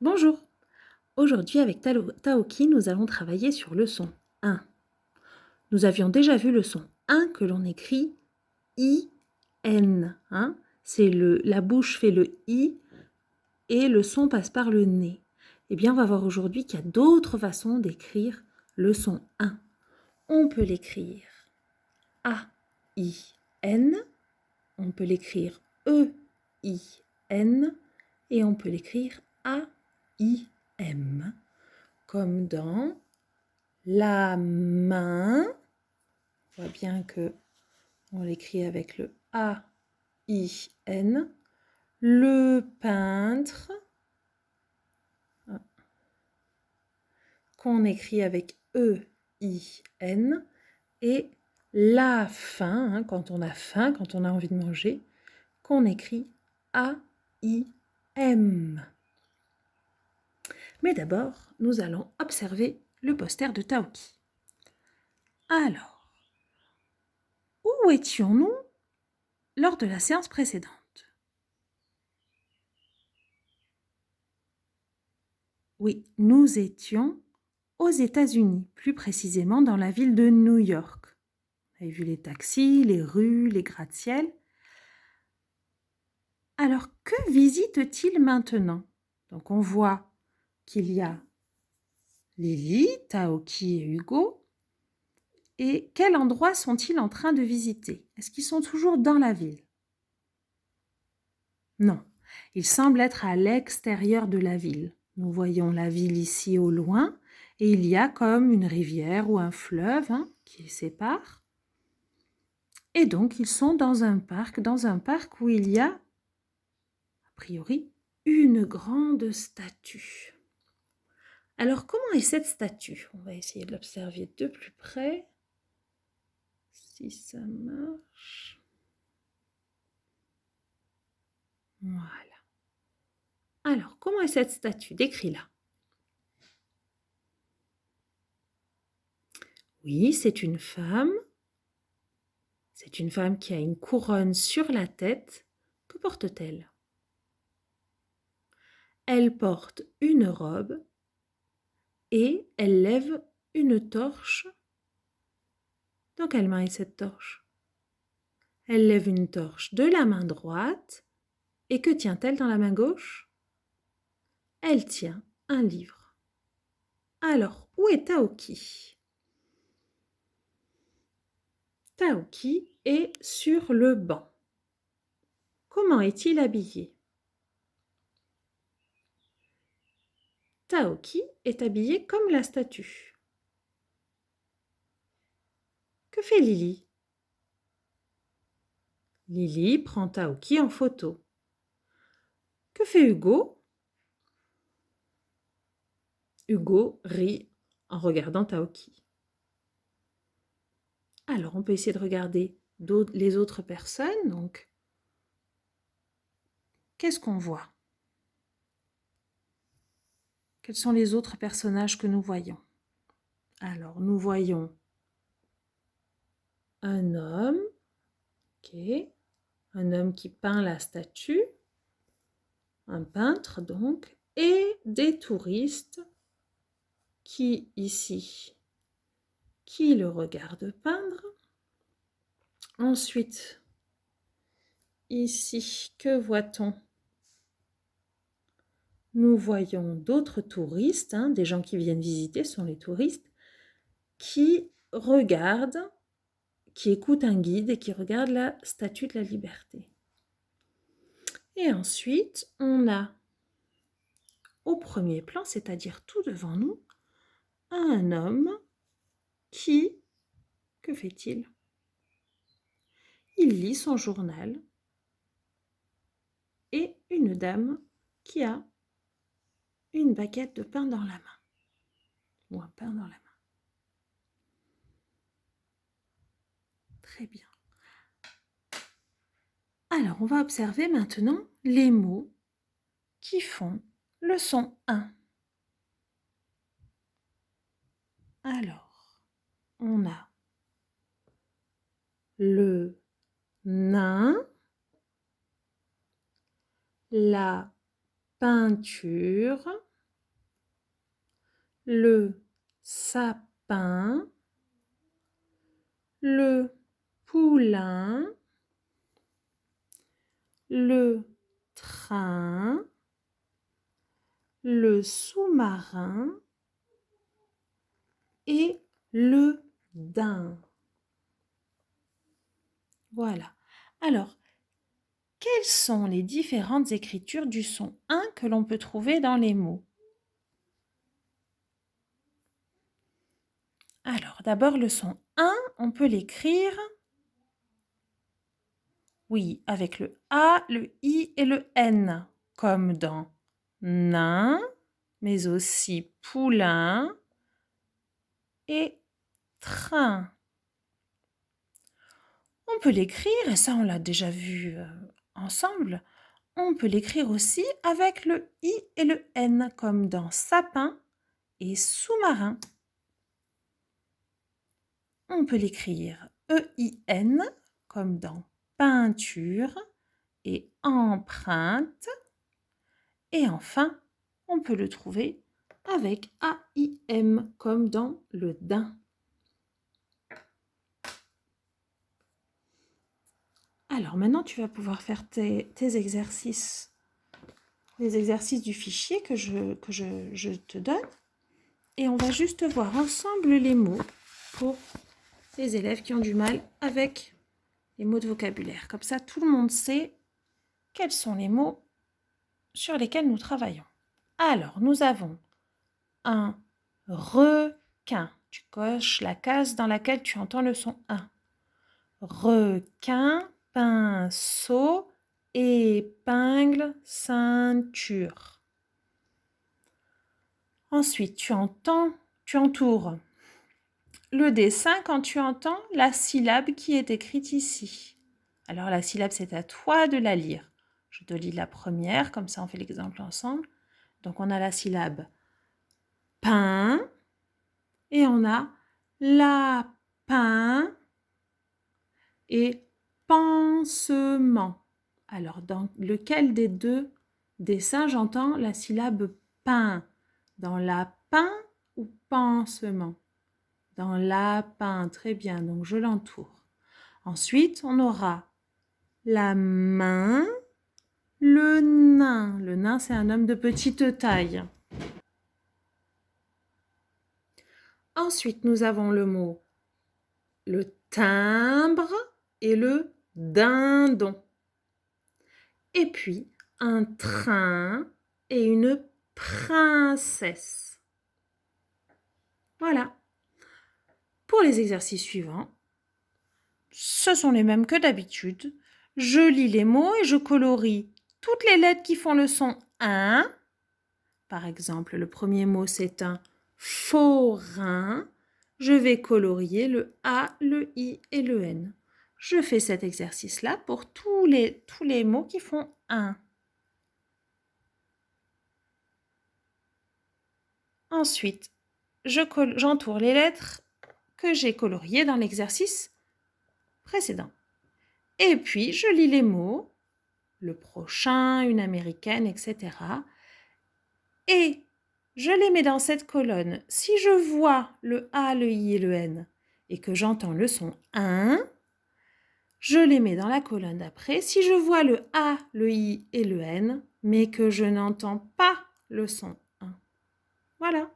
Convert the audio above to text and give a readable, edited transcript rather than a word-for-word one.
Bonjour! Aujourd'hui, avec Taoki, nous allons travailler sur le son 1. Nous avions déjà vu le son 1 que l'on écrit I-N. Hein? La bouche fait le I et le son passe par le nez. Eh bien, on va voir aujourd'hui qu'il y a d'autres façons d'écrire le son 1. On peut l'écrire A-I-N, on peut l'écrire E-I-N et on peut l'écrire A-I-M. Comme dans la main. On voit bien que on l'écrit avec le A-I-N. Le peintre, qu'on écrit avec E-I-N. Et la faim, quand on a faim, quand on a envie de manger, qu'on écrit A-I-M. Mais d'abord, nous allons observer le poster de Taoki. Alors, où étions-nous lors de la séance précédente? Oui, nous étions aux États-Unis, plus précisément dans la ville de New York. Vous avez vu les taxis, les rues, les gratte-ciel. Alors, que visite-t-il maintenant? Donc, on voit qu'il y a Lily, Taoki et Hugo. Et quel endroit sont-ils en train de visiter? Est-ce qu'ils sont toujours dans la ville? Non, ils semblent être à l'extérieur de la ville. Nous voyons la ville ici au loin et il y a comme une rivière ou un fleuve qui les sépare. Et donc, ils sont dans un parc où il y a, a priori, une grande statue. Alors, comment est cette statue? On va essayer de l'observer de plus près, si ça marche. Voilà. Alors, comment est cette statue? Décris-la. Oui, c'est une femme. C'est une femme qui a une couronne sur la tête. Que porte-t-elle? Elle porte une robe et elle lève une torche. Dans quelle main est cette torche? Elle lève une torche de la main droite. Et que tient-elle dans la main gauche? Elle tient un livre. Alors, où est Taoki? Taoki est sur le banc. Comment est-il habillé? Taoki est habillé comme la statue. Que fait Lily? Lily prend Taoki en photo. Que fait Hugo? Hugo rit en regardant Taoki. Alors, on peut essayer de regarder les autres personnes. Donc, qu'est-ce qu'on voit? Quels sont les autres personnages que nous voyons? Alors, nous voyons un homme, un homme qui peint la statue, un peintre donc, et des touristes qui le regardent peindre. Ensuite, ici, que voit-on? Nous voyons d'autres touristes, des gens qui viennent visiter, sont les touristes, qui regardent, qui écoutent un guide et qui regardent la Statue de la Liberté. Et ensuite, on a au premier plan, c'est-à-dire tout devant nous, un homme qui, que fait-il? Il lit son journal et une dame qui a une baguette de pain dans la main, ou un pain dans la main. Très bien. Alors, on va observer maintenant les mots qui font le son 1. Alors, on a le nain, la peinture, le sapin, le poulain, le train, le sous-marin et le daim. Voilà. Alors, quelles sont les différentes écritures du son 1 que l'on peut trouver dans les mots? Alors, d'abord, le son 1, on peut l'écrire, oui, avec le A, le I et le N, comme dans nain, mais aussi poulain et train. On peut l'écrire, et ça on l'a déjà vu ensemble, on peut l'écrire aussi avec le I et le N, comme dans sapin et sous-marin. On peut l'écrire E-I-N, comme dans peinture et empreinte. Et enfin, on peut le trouver avec A-I-M, comme dans le daim. Alors maintenant, tu vas pouvoir faire tes exercices, les exercices du fichier que je te donne. Et on va juste voir ensemble les mots pour les élèves qui ont du mal avec les mots de vocabulaire. Comme ça, tout le monde sait quels sont les mots sur lesquels nous travaillons. Alors, nous avons un requin. Tu coches la case dans laquelle tu entends le son 1. Requin, pinceau, épingle, ceinture. Ensuite, tu entoures le dessin quand tu entends la syllabe qui est écrite ici. Alors la syllabe, c'est à toi de la lire. Je te lis la première, comme ça on fait l'exemple ensemble. Donc on a la syllabe pain et on a lapin et pansement. Alors dans lequel des deux dessins j'entends la syllabe pain? Dans lapin ou pansement? Dans lapin, très bien, donc je l'entoure. Ensuite, on aura la main, le nain. Le nain, c'est un homme de petite taille. Ensuite, nous avons le mot le timbre et le dindon. Et puis, un train et une princesse. Voilà. Pour les exercices suivants, ce sont les mêmes que d'habitude. Je lis les mots et je colorie toutes les lettres qui font le son 1. Par exemple, le premier mot, c'est un forain. Je vais colorier le A, le I et le N. Je fais cet exercice-là pour tous les mots qui font 1. Ensuite, j'entoure les lettres que j'ai coloriées dans l'exercice précédent. Et puis, je lis les mots, le prochain, une américaine, etc. Et je les mets dans cette colonne. Si je vois le A, le I et le N et que j'entends le son 1, je les mets dans la colonne d'après. Si je vois le A, le I et le N, mais que je n'entends pas le son 1. Voilà.